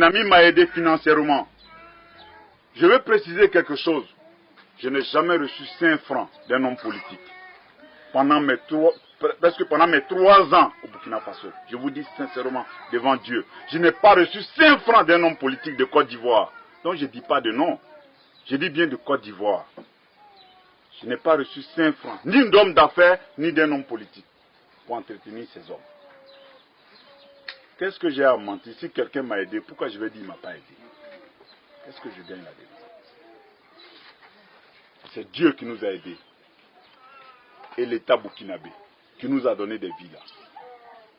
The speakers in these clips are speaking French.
Un ami m'a aidé financièrement. Je vais préciser quelque chose. Je n'ai jamais reçu 5 francs d'un homme politique. Presque pendant mes 3 ans au Burkina Faso. Je vous dis sincèrement, devant Dieu, je n'ai pas reçu 5 francs d'un homme politique de Côte d'Ivoire. Donc je ne dis pas de nom. Je dis bien de Côte d'Ivoire. Je n'ai pas reçu 5 francs, ni d'homme d'affaires, ni d'un homme politique, pour entretenir ces hommes. Qu'est-ce que j'ai à mentir? Si quelqu'un m'a aidé, pourquoi je vais dire qu'il ne m'a pas aidé? Qu'est-ce que je gagne là-dedans? C'est Dieu qui nous a aidés. Et l'État burkinabé, qui nous a donné des vies là.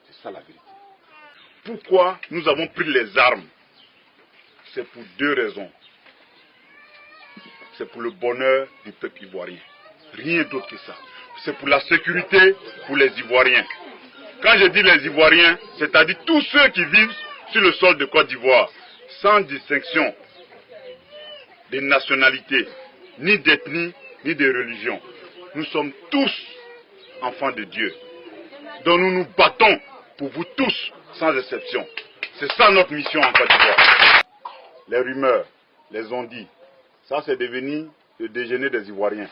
C'est ça la vérité. Pourquoi nous avons pris les armes? C'est pour 2 raisons. C'est pour le bonheur du peuple ivoirien. Rien d'autre que ça. C'est pour la sécurité pour les Ivoiriens. Quand je dis les Ivoiriens, c'est-à-dire tous ceux qui vivent sur le sol de Côte d'Ivoire, sans distinction de nationalité, ni d'ethnie, ni de religion. Nous sommes tous enfants de Dieu. Donc nous nous battons pour vous tous, sans exception. C'est ça notre mission en Côte d'Ivoire. Les rumeurs, les on-dit, ça c'est devenu le déjeuner des Ivoiriens.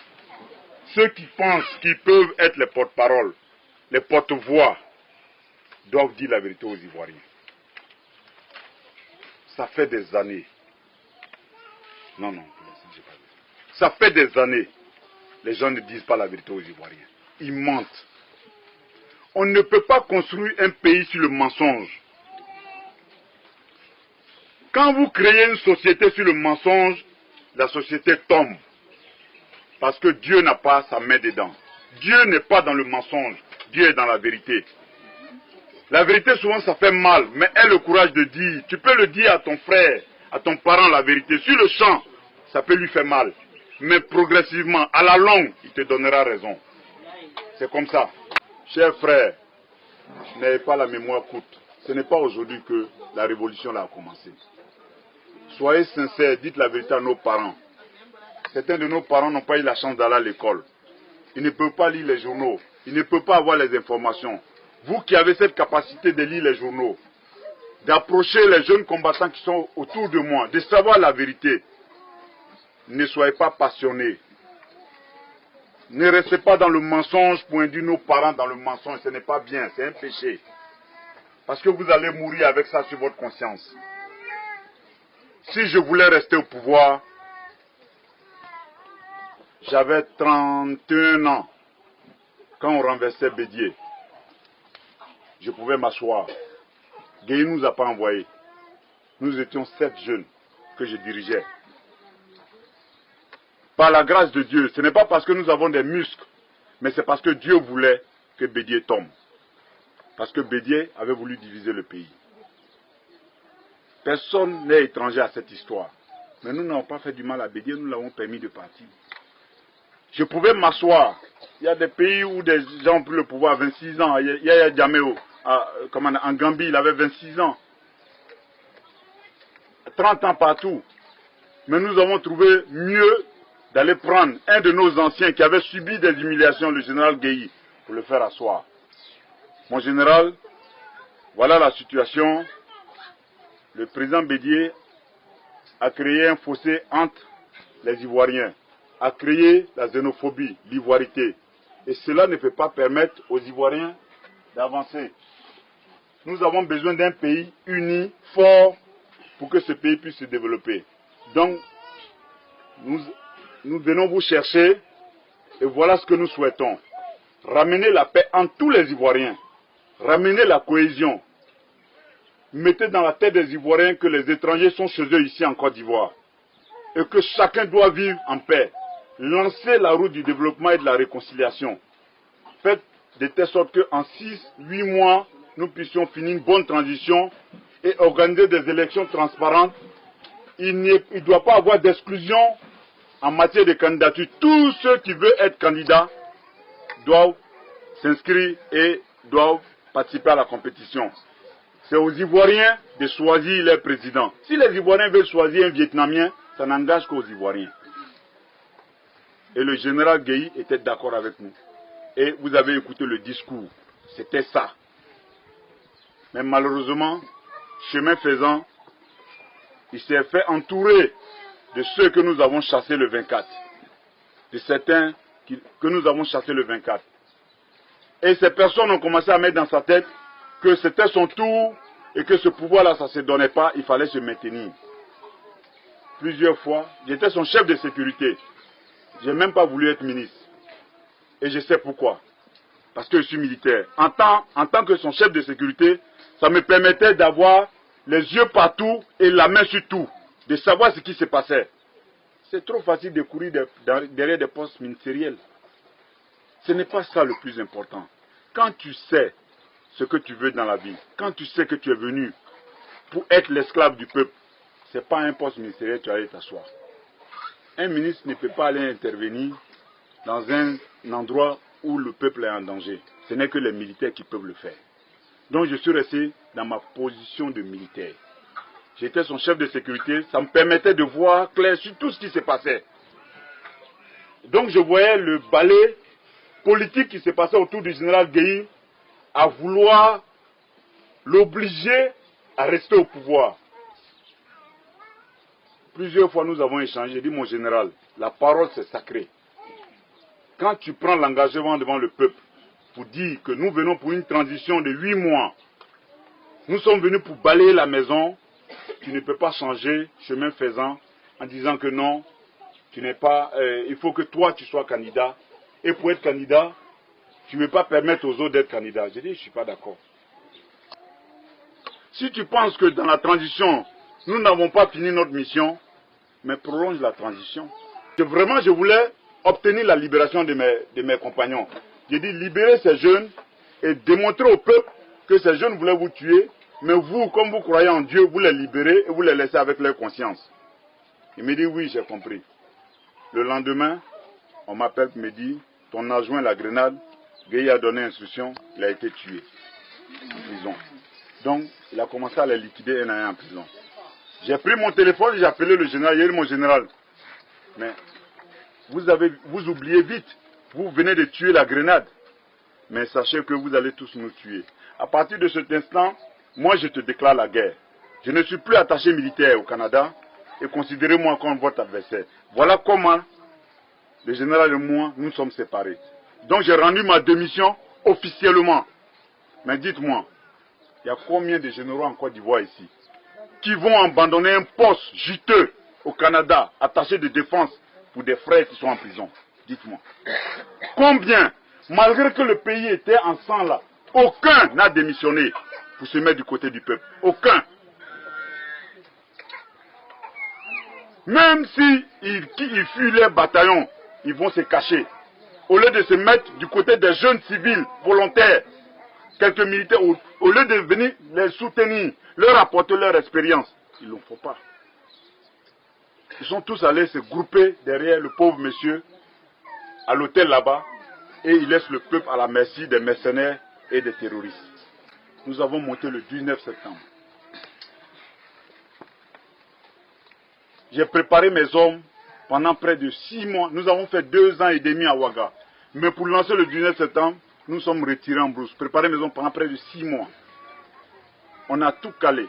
Ceux qui pensent qu'ils peuvent être les porte-paroles, les porte-voix, doivent dire la vérité aux Ivoiriens. Ça fait des années. Non, ça fait des années. Les gens ne disent pas la vérité aux Ivoiriens. Ils mentent. On ne peut pas construire un pays sur le mensonge. Quand vous créez une société sur le mensonge, la société tombe. Parce que Dieu n'a pas sa main dedans. Dieu n'est pas dans le mensonge. Dieu est dans la vérité. La vérité, souvent, ça fait mal. Mais aie le courage de dire. Tu peux le dire à ton frère, à ton parent, la vérité. Sur le champ, ça peut lui faire mal. Mais progressivement, à la longue, il te donnera raison. C'est comme ça. Chers frères, n'ayez pas la mémoire courte. Ce n'est pas aujourd'hui que la révolution a commencé. Soyez sincères, dites la vérité à nos parents. Certains de nos parents n'ont pas eu la chance d'aller à l'école. Ils ne peuvent pas lire les journaux. Ils ne peuvent pas avoir les informations. Vous qui avez cette capacité de lire les journaux, d'approcher les jeunes combattants qui sont autour de moi, de savoir la vérité, ne soyez pas passionnés. Ne restez pas dans le mensonge pour induire nos parents dans le mensonge. Ce n'est pas bien, c'est un péché. Parce que vous allez mourir avec ça sur votre conscience. Si je voulais rester au pouvoir, j'avais 31 ans quand on renversait Bédié. Je pouvais m'asseoir. Gueye ne nous a pas envoyés. Nous étions 7 jeunes que je dirigeais. Par la grâce de Dieu, ce n'est pas parce que nous avons des muscles, mais c'est parce que Dieu voulait que Bédié tombe. Parce que Bédié avait voulu diviser le pays. Personne n'est étranger à cette histoire. Mais nous n'avons pas fait du mal à Bédié, nous l'avons permis de partir. Je pouvais m'asseoir. Il y a des pays où des gens ont pris le pouvoir à 26 ans. Il y a Djaméo, en Gambie, il avait 26 ans. 30 ans partout. Mais nous avons trouvé mieux d'aller prendre un de nos anciens qui avait subi des humiliations, le général Gueye, pour le faire asseoir. Mon général, voilà la situation. Le président Bédié a créé un fossé entre les Ivoiriens, a créé la xénophobie, l'ivoirité. Et cela ne peut pas permettre aux Ivoiriens d'avancer. Nous avons besoin d'un pays uni, fort, pour que ce pays puisse se développer. Donc, nous venons vous chercher, et voilà ce que nous souhaitons. Ramener la paix entre tous les Ivoiriens. Ramener la cohésion. Mettez dans la tête des Ivoiriens que les étrangers sont chez eux ici en Côte d'Ivoire. Et que chacun doit vivre en paix. Lancez la route du développement et de la réconciliation. Faites de telle sorte qu'en 6-8 mois, nous puissions finir une bonne transition et organiser des élections transparentes. Il ne doit pas avoir d'exclusion en matière de candidature. Tous ceux qui veulent être candidats doivent s'inscrire et doivent participer à la compétition. C'est aux Ivoiriens de choisir leur président. Si les Ivoiriens veulent choisir un Vietnamien, ça n'engage qu'aux Ivoiriens. Et le général Gueye était d'accord avec nous. Et vous avez écouté le discours. C'était ça. Mais malheureusement, chemin faisant, il s'est fait entourer de ceux que nous avons chassés le 24. De certains que nous avons chassés le 24. Et ces personnes ont commencé à mettre dans sa tête que c'était son tour et que ce pouvoir-là, ça ne se donnait pas, il fallait se maintenir. Plusieurs fois, j'étais son chef de sécurité. Je n'ai même pas voulu être ministre. Et je sais pourquoi. Parce que je suis militaire. En tant que son chef de sécurité, ça me permettait d'avoir les yeux partout et la main sur tout. De savoir ce qui se passait. C'est trop facile de courir derrière des postes ministériels. Ce n'est pas ça le plus important. Quand tu sais ce que tu veux dans la vie, quand tu sais que tu es venu pour être l'esclave du peuple, ce n'est pas un poste ministériel que tu vas aller t'asseoir. Un ministre ne peut pas aller intervenir dans un endroit où le peuple est en danger. Ce n'est que les militaires qui peuvent le faire. Donc je suis resté dans ma position de militaire. J'étais son chef de sécurité, ça me permettait de voir clair sur tout ce qui se passait. Donc je voyais le balai politique qui se passait autour du général Gueye à vouloir l'obliger à rester au pouvoir. Plusieurs fois nous avons échangé, j'ai dit mon général, la parole c'est sacré. Quand tu prends l'engagement devant le peuple pour dire que nous venons pour une transition de 8 mois, nous sommes venus pour balayer la maison, tu ne peux pas changer chemin faisant en disant que non, tu n'es pas, il faut que toi tu sois candidat. Et pour être candidat, tu ne veux pas permettre aux autres d'être candidats. J'ai dit, je ne suis pas d'accord. Si tu penses que dans la transition, nous n'avons pas fini notre mission, mais prolonge la transition. Vraiment, je voulais obtenir la libération de mes compagnons. J'ai dit, libérez ces jeunes et démontrer au peuple que ces jeunes voulaient vous tuer, mais vous, comme vous croyez en Dieu, vous les libérez et vous les laissez avec leur conscience. Il me dit, oui, j'ai compris. Le lendemain, on m'appelle et me dit, ton adjoint la grenade, Gueye a donné instruction, il a été tué en prison. Donc, il a commencé à les liquider un à un en prison. J'ai pris mon téléphone, j'ai appelé le général, il a dit, mon général, mais vous oubliez vite, vous venez de tuer la grenade, mais sachez que vous allez tous nous tuer. À partir de cet instant, moi je te déclare la guerre. Je ne suis plus attaché militaire au Canada et considérez-moi comme votre adversaire. Voilà comment le général et moi, nous sommes séparés. Donc j'ai rendu ma démission officiellement. Mais dites-moi, il y a combien de généraux en Côte d'Ivoire ici qui vont abandonner un poste juteux au Canada, attaché de défense pour des frères qui sont en prison? Dites-moi. Combien? Malgré que le pays était en sang là, aucun n'a démissionné pour se mettre du côté du peuple. Aucun. Même s'ils fuient les bataillons, ils vont se cacher. Au lieu de se mettre du côté des jeunes civils volontaires, quelques militaires, au lieu de venir les soutenir, leur apporter leur expérience, ils ne le font pas. Ils sont tous allés se grouper derrière le pauvre monsieur à l'hôtel là-bas et ils laissent le peuple à la merci des mercenaires et des terroristes. Nous avons monté le 19 septembre. J'ai préparé mes hommes pendant près de 6 mois. Nous avons fait 2 ans et demi à Ouaga. Mais pour lancer le 19 septembre, nous sommes retirés en brousse. Préparé mes hommes pendant près de 6 mois. On a tout calé.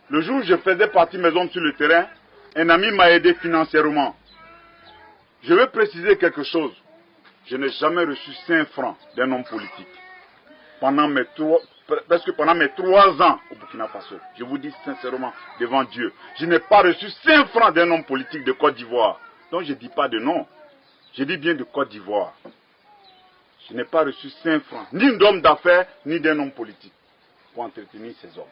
Le jour où je faisais partie mes hommes sur le terrain, un ami m'a aidé financièrement. Je veux préciser quelque chose. Je n'ai jamais reçu 5 francs d'un homme politique. Presque pendant mes 3 ans au Burkina Faso. Je vous dis sincèrement devant Dieu. Je n'ai pas reçu 5 francs d'un homme politique de Côte d'Ivoire. Donc je ne dis pas de nom. Je dis bien de Côte d'Ivoire. Je n'ai pas reçu 5 francs. Ni d'homme d'affaires, ni d'un homme politique. Pour entretenir ces hommes.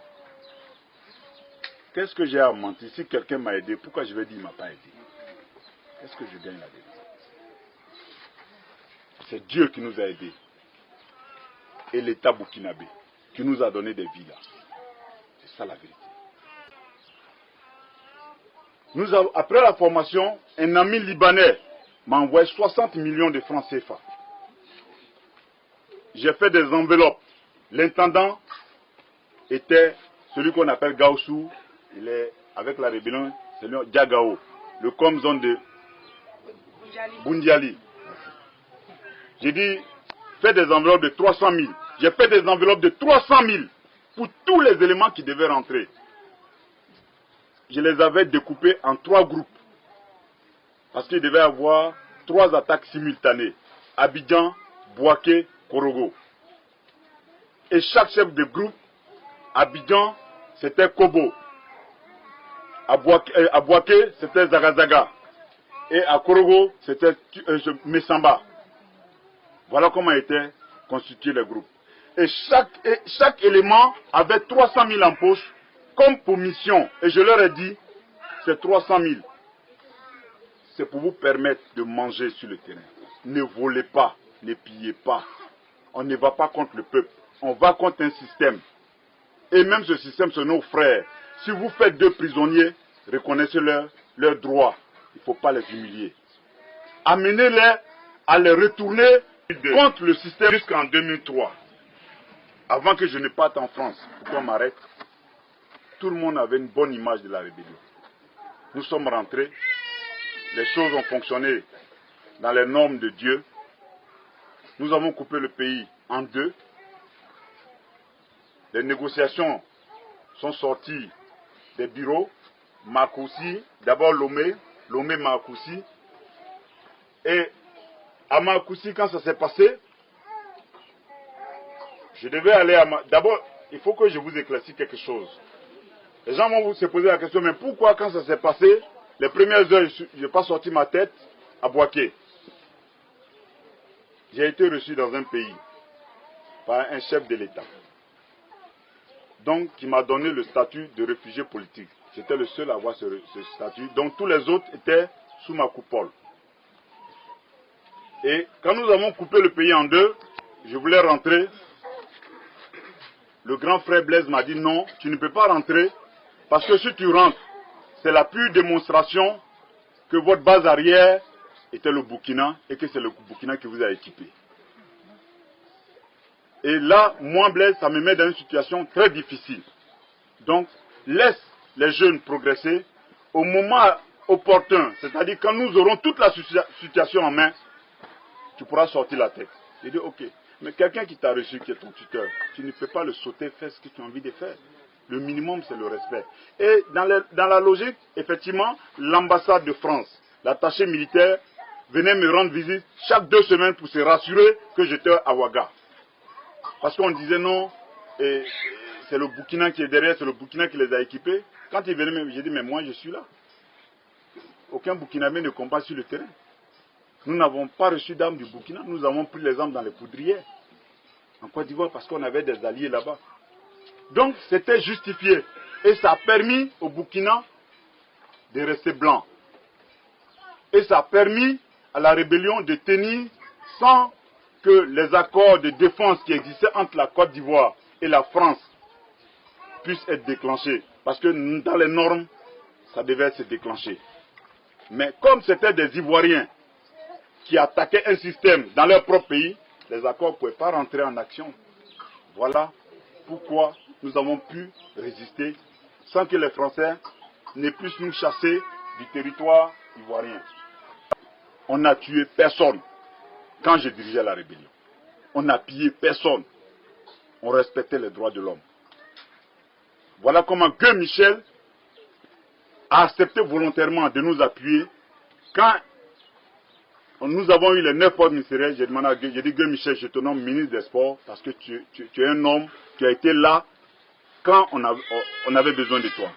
Qu'est-ce que j'ai à mentir? Si quelqu'un m'a aidé, pourquoi je vais dire qu'il ne m'a pas aidé? Qu'est-ce que je gagne là-dedans? C'est Dieu qui nous a aidés. Et l'État burkinabé qui nous a donné des villas. C'est ça la vérité. Après la formation, un ami libanais m'a envoyé 60 millions de francs CFA. J'ai fait des enveloppes. L'intendant était celui qu'on appelle Gaoussou. Il est avec la rébellion, c'est le Diagao, le com-zone de Bundiali. J'ai dit, fais des enveloppes de 300 000. J'ai fait des enveloppes de 300 000 pour tous les éléments qui devaient rentrer. je les avais découpés en 3 groupes. Parce qu'il devait y avoir 3 attaques simultanées. Abidjan, Bouaké, Korogo. Et chaque chef de groupe, Abidjan, c'était Kobo. À Bouaké, c'était Zagazaga. Et à Korogo, c'était Messamba. Voilà comment étaient constitués les groupes. Et chaque élément avait 300 000 en poche comme pour mission. Et je leur ai dit, c'est 300 000. C'est pour vous permettre de manger sur le terrain. Ne volez pas, ne pillez pas. On ne va pas contre le peuple. On va contre un système. Et même ce système, c'est nos frères. Si vous faites 2 prisonniers, reconnaissez leurs droits. Il ne faut pas les humilier. Amenez-les à les retourner contre le système jusqu'en 2003. Avant que je ne parte en France, pour qu'on m'arrête, tout le monde avait une bonne image de la rébellion. Nous sommes rentrés, les choses ont fonctionné dans les normes de Dieu. Nous avons coupé le pays en 2. Les négociations sont sorties des bureaux, Makoussi, d'abord Lomé Makoussi. Et à Makoussi, quand ça s'est passé, je devais aller à D'abord, il faut que je vous éclaircisse quelque chose. Les gens vont se poser la question, mais pourquoi quand ça s'est passé, les premières heures, je n'ai pas sorti ma tête à Bouaké? J'ai été reçu dans un pays par un chef de l'État. Donc, qui m'a donné le statut de réfugié politique. J'étais le seul à avoir ce statut. Donc, tous les autres étaient sous ma coupole. Et quand nous avons coupé le pays en 2, je voulais rentrer. Le grand frère Blaise m'a dit non, tu ne peux pas rentrer. Parce que si tu rentres, c'est la pure démonstration que votre base arrière était le Burkina et que c'est le Burkina qui vous a équipé. Et là, moi, Blaise, ça me met dans une situation très difficile. Donc, laisse les jeunes progresser au moment opportun. C'est-à-dire quand nous aurons toute la situation en main, tu pourras sortir la tête. J'ai dit, ok. Mais quelqu'un qui t'a reçu, qui est ton tuteur, tu ne peux pas le sauter, faire ce que tu as envie de faire. Le minimum, c'est le respect. Et dans la logique, effectivement, l'ambassade de France, l'attaché militaire, venait me rendre visite chaque 2 semaines pour se rassurer que j'étais à Ouaga. Parce qu'on disait non, c'est le Burkina qui est derrière, c'est le Burkina qui les a équipés. Quand ils venaient, j'ai dit, mais moi je suis là. Aucun Burkinabé ne combat sur le terrain. Nous n'avons pas reçu d'armes du Burkina, nous avons pris les armes dans les poudrières. En Côte d'Ivoire, parce qu'on avait des alliés là-bas. Donc c'était justifié. Et ça a permis au Burkina de rester blanc. Et ça a permis à la rébellion de tenir sans que les accords de défense qui existaient entre la Côte d'Ivoire et la France puissent être déclenchés. Parce que dans les normes, ça devait se déclencher. Mais comme c'était des Ivoiriens qui attaquaient un système dans leur propre pays, les accords ne pouvaient pas rentrer en action. Voilà pourquoi nous avons pu résister sans que les Français ne puissent nous chasser du territoire ivoirien. On n'a tué personne quand je dirigeais la rébellion. On n'a pillé personne. On respectait les droits de l'homme. Voilà comment Guy Michel a accepté volontairement de nous appuyer. Quand nous avons eu les 9 postes ministériels, j'ai demandé à Guy, j'ai dit, Guy Michel, je te nomme ministre des Sports parce que tu es un homme qui a été là quand on avait besoin de toi.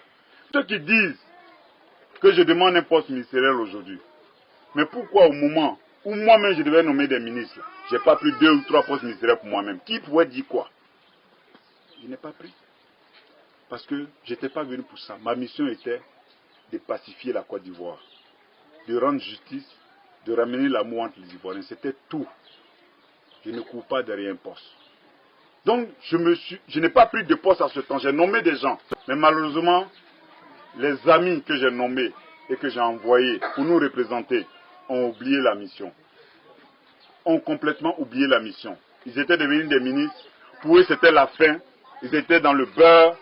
Ceux qui disent que je demande un poste ministériel aujourd'hui, mais pourquoi au moment où moi-même je devais nommer des ministres, je n'ai pas pris 2 ou 3 postes ministériels pour moi-même? Qui pouvait dire quoi? Je n'ai pas pris. Parce que je n'étais pas venu pour ça. Ma mission était de pacifier la Côte d'Ivoire, de rendre justice, de ramener l'amour entre les Ivoiriens. C'était tout. Je ne cours pas derrière un poste. Donc, je n'ai pas pris de poste à ce temps. J'ai nommé des gens. Mais malheureusement, les amis que j'ai nommés et que j'ai envoyés pour nous représenter ont oublié la mission. Ont complètement oublié la mission. Ils étaient devenus des ministres. Pour eux, c'était la fin. Ils étaient dans le beurre.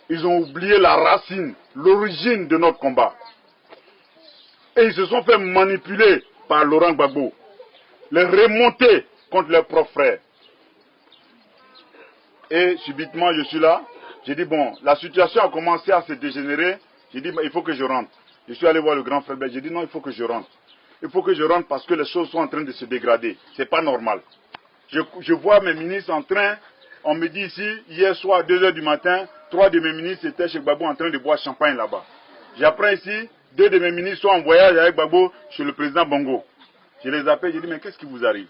Ils ont oublié la racine, l'origine de notre combat. Et ils se sont fait manipuler par Laurent Gbagbo. Les remonter contre leurs propres frères. Et subitement, je suis là. J'ai dit, bon, la situation a commencé à se dégénérer. J'ai dit, il faut que je rentre. Je suis allé voir le grand frère Blaise. J'ai dit, non, il faut que je rentre. Il faut que je rentre parce que les choses sont en train de se dégrader. Ce n'est pas normal. Je vois mes ministres en train, on me dit ici, hier soir à 2 h du matin, 3 de mes ministres étaient chez Gbagbo en train de boire champagne là-bas. J'apprends ici, 2 de mes ministres sont en voyage avec Gbagbo chez le président Bongo. Je les appelle, je dis, mais qu'est-ce qui vous arrive?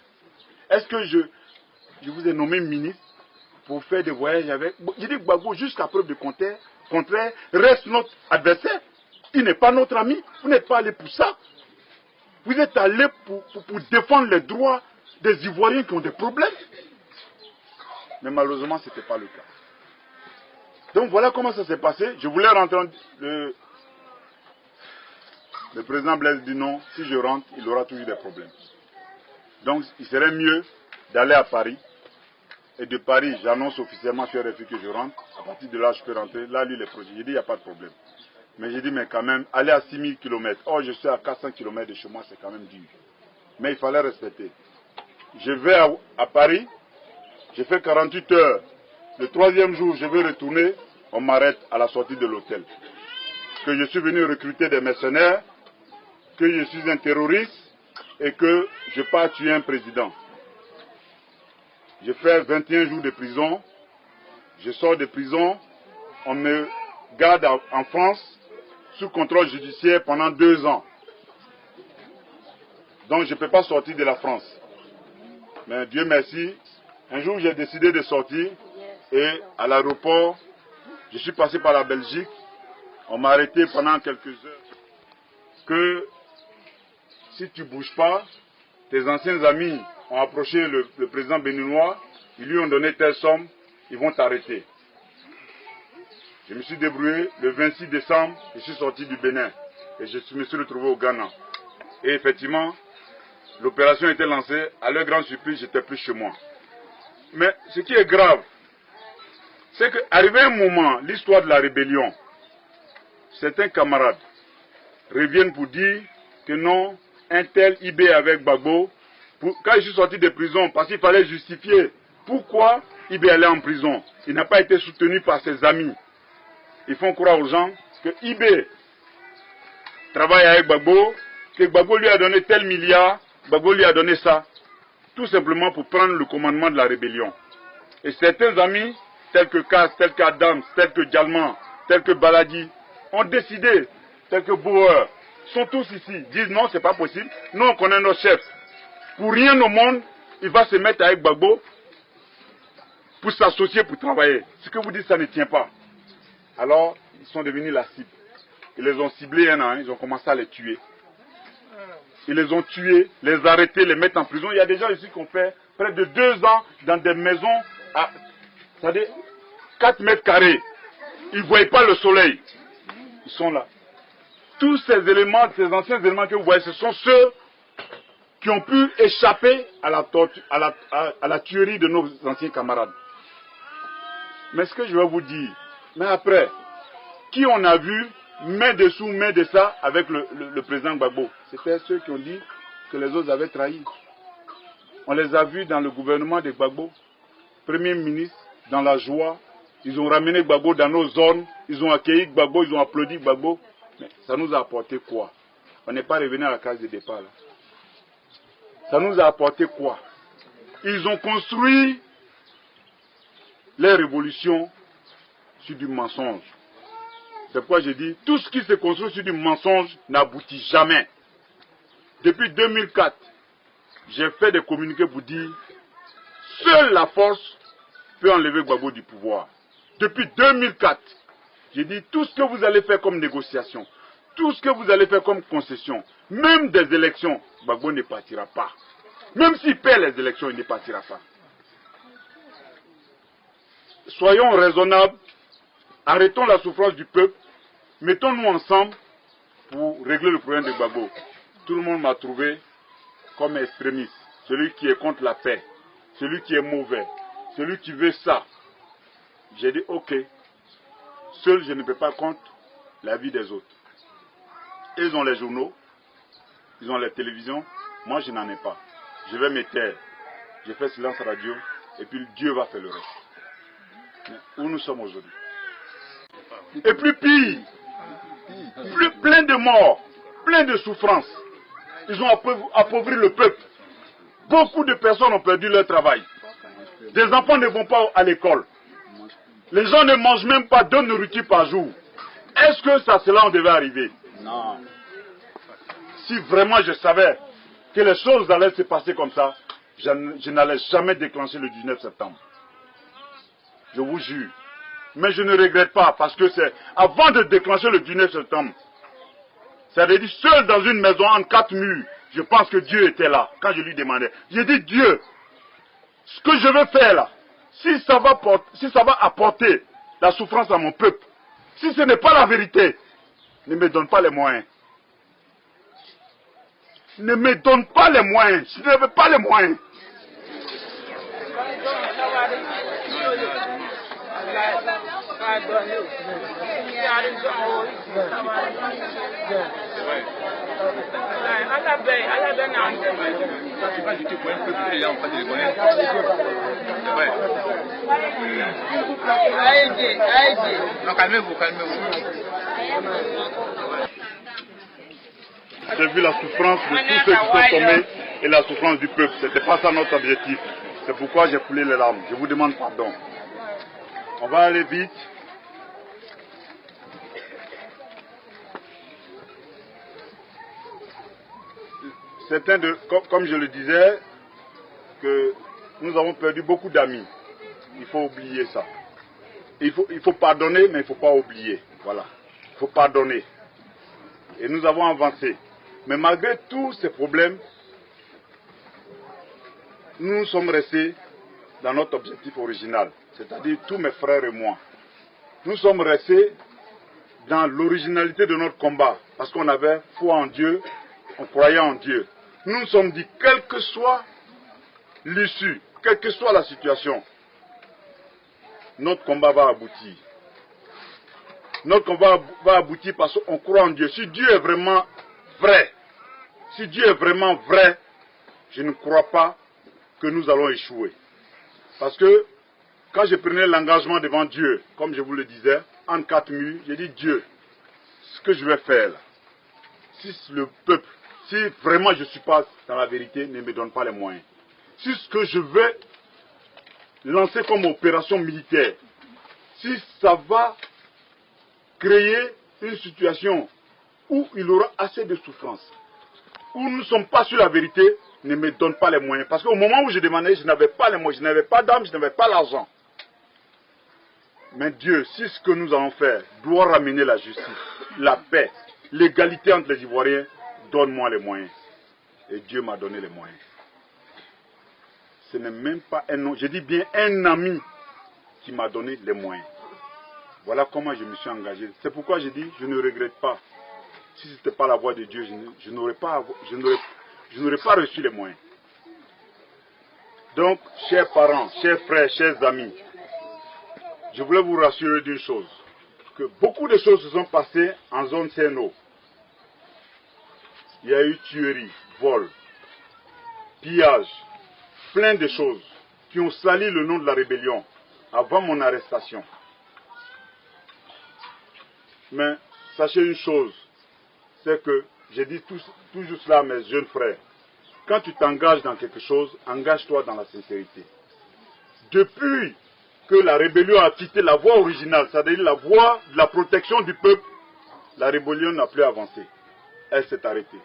Est-ce que je vous ai nommé ministre pour faire des voyages avec... Je dis, Gbagbo, jusqu'à preuve de contraire, reste notre adversaire. Il n'est pas notre ami. Vous n'êtes pas allé pour ça. Vous êtes allé pour défendre les droits des Ivoiriens qui ont des problèmes. Mais malheureusement, ce n'était pas le cas. Donc voilà comment ça s'est passé. Je voulais rentrer. Le président Blaise dit non, si je rentre, il aura toujours des problèmes. Donc il serait mieux d'aller à Paris. Et de Paris, j'annonce officiellement sur RFI que je rentre. À partir de là, je peux rentrer. Là, lui, les projets. J'ai dit, il n'y a pas de problème. Mais j'ai dit, mais quand même, aller à 6000 km. Oh, je suis à 400 km de chez moi, c'est quand même dur. Mais il fallait respecter. Je vais à Paris. J'ai fait 48 heures. Le 3e jour, je vais retourner. On m'arrête à la sortie de l'hôtel. Que je suis venu recruter des mercenaires. Que je suis un terroriste. Et que je pars tuer un président. J'ai fait 21 jours de prison. Je sors de prison. On me garde en France sous contrôle judiciaire pendant 2 ans. Donc je ne peux pas sortir de la France. Mais Dieu merci, un jour j'ai décidé de sortir et à l'aéroport, je suis passé par la Belgique. On m'a arrêté pendant quelques heures. Que si tu ne bouges pas, tes anciens amis ont approché le président béninois, ils lui ont donné telle somme, ils vont t'arrêter. Je me suis débrouillé, le 26 décembre, je suis sorti du Bénin et je me suis retrouvé au Ghana. Et effectivement, l'opération était lancée, à leur grande surprise, j'étais plus chez moi. Mais ce qui est grave, c'est qu'arrivé un moment, l'histoire de la rébellion, certains camarades reviennent pour dire que non, un tel IB avec Gbagbo, quand je suis sorti de prison, parce qu'il fallait justifier pourquoi IB allait en prison. Il n'a pas été soutenu par ses amis. Ils font croire aux gens que IB travaille avec Gbagbo, que Gbagbo lui a donné tel milliard, Gbagbo lui a donné ça, tout simplement pour prendre le commandement de la rébellion. Et certains amis, tels que Kass, tels qu'Adams, tels que Djalman, tels que Baladi, ont décidé, tels que Bauer, sont tous ici, disent non, c'est pas possible, nous on connaît nos chefs. Pour rien au monde, il va se mettre avec Gbagbo pour s'associer, pour travailler. Ce que vous dites, ça ne tient pas. Alors, ils sont devenus la cible. Ils les ont ciblés un an, ils ont commencé à les tuer. Ils les ont tués, les arrêtés, les mettre en prison. Il y a des gens ici qui ont fait près de 2 ans dans des maisons à, c'est-à-dire 4 mètres carrés. Ils ne voyaient pas le soleil. Ils sont là. Tous ces éléments, ces anciens éléments que vous voyez, ce sont ceux qui ont pu échapper à la tuerie de nos anciens camarades. Mais ce que je vais vous dire, mais après, qui on a vu main dessous, main de ça avec le président Gbagbo? C'était ceux qui ont dit que les autres avaient trahi. On les a vus dans le gouvernement de Gbagbo, Premier ministre, dans la joie. Ils ont ramené Gbagbo dans nos zones, ils ont accueilli Gbagbo, ils ont applaudi Gbagbo. Mais ça nous a apporté quoi? On n'est pas revenu à la case de départ là. Ça nous a apporté quoi? Ils ont construit les révolutions sur du mensonge. C'est pourquoi j'ai dit, tout ce qui se construit sur du mensonge n'aboutit jamais. Depuis 2004, j'ai fait des communiqués pour dire, seule la force peut enlever Gbagbo du pouvoir. Depuis 2004, j'ai dit, tout ce que vous allez faire comme négociation, tout ce que vous allez faire comme concession, même des élections, Gbagbo ne partira pas. Même s'il perd les élections, il ne partira pas. Soyons raisonnables, arrêtons la souffrance du peuple, mettons-nous ensemble pour régler le problème de Gbagbo. Tout le monde m'a trouvé comme extrémiste, celui qui est contre la paix, celui qui est mauvais, celui qui veut ça. J'ai dit ok, seul je ne peux pas contre la vie des autres. Ils ont les journaux, ils ont les télévisions, moi je n'en ai pas. Je vais me taire, j'ai fait silence radio et puis Dieu va faire le reste. Mais où nous sommes aujourd'hui? Et plus pire, plein de morts, plein de souffrances. Ils ont appauvri le peuple. Beaucoup de personnes ont perdu leur travail. Des enfants ne vont pas à l'école. Les gens ne mangent même pas 2 nourritures par jour. Est-ce que cela devait arriver? Non. Si vraiment je savais que les choses allaient se passer comme ça, je n'allais jamais déclencher le 19 septembre. Je vous jure. Mais je ne regrette pas parce que c'est avant de déclencher le 19 septembre. Ça veut dire seul dans une maison entre 4 murs. Je pense que Dieu était là quand je lui demandais. J'ai dit Dieu, ce que je veux faire là, si ça va apporter la souffrance à mon peuple, si ce n'est pas la vérité, ne me donne pas les moyens. Ne me donne pas les moyens. Je ne veux pas les moyens. Calmez-vous, calmez-vous. J'ai vu la souffrance de tous ceux qui sont tombés et la souffrance du peuple. Ce n'était pas ça notre objectif. C'est pourquoi j'ai coulé les larmes. Je vous demande pardon. On va aller vite. Certains comme je le disais, que nous avons perdu beaucoup d'amis. Il faut oublier ça. Il faut pardonner, mais il ne faut pas oublier. Voilà. Il faut pardonner. Et nous avons avancé. Mais malgré tous ces problèmes, nous sommes restés dans notre objectif original. C'est-à-dire tous mes frères et moi. Nous sommes restés dans l'originalité de notre combat. Parce qu'on avait foi en Dieu, on croyait en Dieu. Nous nous sommes dit, quelle que soit l'issue, quelle que soit la situation, notre combat va aboutir. Notre combat va aboutir parce qu'on croit en Dieu. Si Dieu est vraiment vrai, si Dieu est vraiment vrai, je ne crois pas que nous allons échouer. Parce que quand je prenais l'engagement devant Dieu, comme je vous le disais, en 4 murs, j'ai dit Dieu, ce que je vais faire là, si le peuple, si vraiment je ne suis pas dans la vérité, ne me donne pas les moyens. Si ce que je vais lancer comme opération militaire, si ça va créer une situation où il y aura assez de souffrance, où nous ne sommes pas sur la vérité, ne me donne pas les moyens. Parce qu'au moment où je demandais, je n'avais pas les moyens, je n'avais pas d'âme, je n'avais pas l'argent. Mais Dieu, si ce que nous allons faire doit ramener la justice, la paix, l'égalité entre les Ivoiriens, donne-moi les moyens. Et Dieu m'a donné les moyens. Ce n'est même pas un nom, je dis bien un ami qui m'a donné les moyens. Voilà comment je me suis engagé. C'est pourquoi je dis, je ne regrette pas. Si ce n'était pas la voix de Dieu, je n'aurais pas reçu les moyens. Donc, chers parents, chers frères, chers amis, je voulais vous rassurer d'une chose, que beaucoup de choses se sont passées en zone CNO. Il y a eu tuerie, vol, pillage, plein de choses qui ont sali le nom de la rébellion avant mon arrestation. Mais sachez une chose, c'est que, j'ai dit toujours cela à mes jeunes frères, quand tu t'engages dans quelque chose, engage-toi dans la sincérité. Depuis que la rébellion a quitté la voie originale, c'est-à-dire la voie de la protection du peuple, la rébellion n'a plus avancé. Elle s'est arrêtée.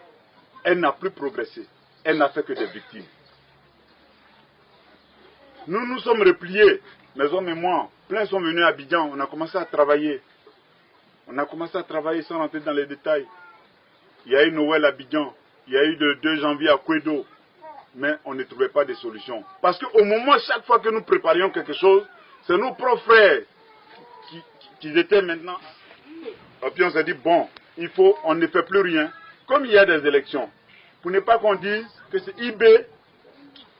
Elle n'a plus progressé. Elle n'a fait que des victimes. Nous nous sommes repliés, mes hommes et moi. Plein sont venus à Abidjan. On a commencé à travailler. On a commencé à travailler sans rentrer dans les détails. Il y a eu Noël à Abidjan. Il y a eu le 2 janvier à Kouedo. Mais on ne trouvait pas de solution. Parce qu'au moment, chaque fois que nous préparions quelque chose, c'est nos propres frères qui étaient maintenant. Et puis on s'est dit, bon, on ne fait plus rien. Comme il y a des élections, pour ne pas qu'on dise que c'est IB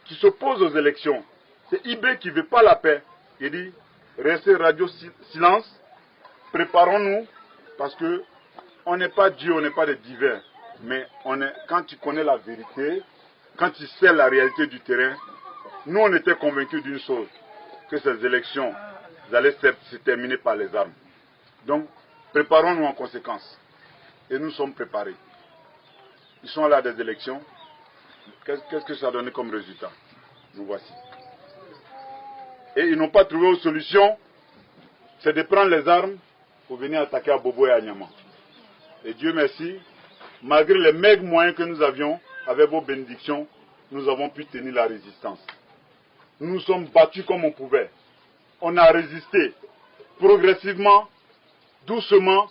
qui s'oppose aux élections. C'est IB qui ne veut pas la paix. Il dit, restez radio silence, préparons-nous, parce que on n'est pas Dieu, on n'est pas des divins. Mais quand tu connais la vérité, quand tu sais la réalité du terrain, nous on était convaincus d'une chose, que ces élections allaient se terminer par les armes. Donc, préparons-nous en conséquence. et nous sommes préparés. Ils sont là des élections. Qu'est-ce que ça a donné comme résultat? Nous voici. Et ils n'ont pas trouvé une solution, c'est de prendre les armes pour venir attaquer à Bobo et à Nyama. Et Dieu merci, malgré les maigres moyens que nous avions, avec vos bénédictions, nous avons pu tenir la résistance. Nous nous sommes battus comme on pouvait. On a résisté. Progressivement, doucement,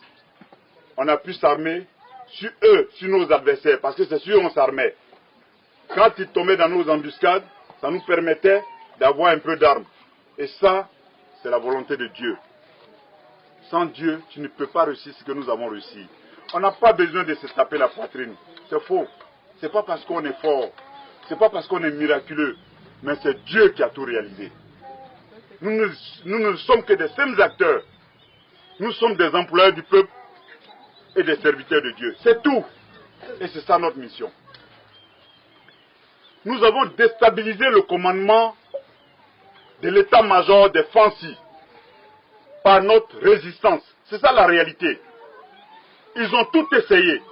on a pu s'armer sur eux, sur nos adversaires, parce que c'est sûr qu'on s'armait. Quand ils tombaient dans nos embuscades, ça nous permettait d'avoir un peu d'armes. Et ça, c'est la volonté de Dieu. Sans Dieu, tu ne peux pas réussir ce que nous avons réussi. On n'a pas besoin de se taper la poitrine. C'est faux. Ce n'est pas parce qu'on est fort. Ce n'est pas parce qu'on est miraculeux. Mais c'est Dieu qui a tout réalisé. Nous ne sommes que des simples acteurs. Nous sommes des employés du peuple et des serviteurs de Dieu. C'est tout. Et c'est ça notre mission. Nous avons déstabilisé le commandement de l'état-major des Fancy par notre résistance. C'est ça la réalité. Ils ont tout essayé.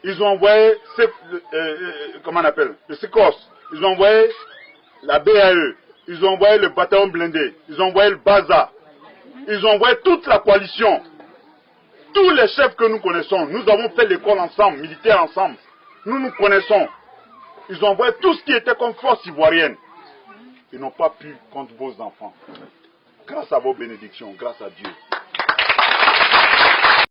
Ils ont envoyé, comment on appelle, le SECOS. Ils ont envoyé la BAE. Ils ont envoyé le bataillon blindé. Ils ont envoyé le BAZA. Ils ont envoyé toute la coalition. Tous les chefs que nous connaissons. Nous avons fait l'école ensemble, militaire ensemble. Nous connaissons. Ils ont envoyé tout ce qui était comme force ivoirienne. Ils n'ont pas pu contre vos enfants. Grâce à vos bénédictions, grâce à Dieu.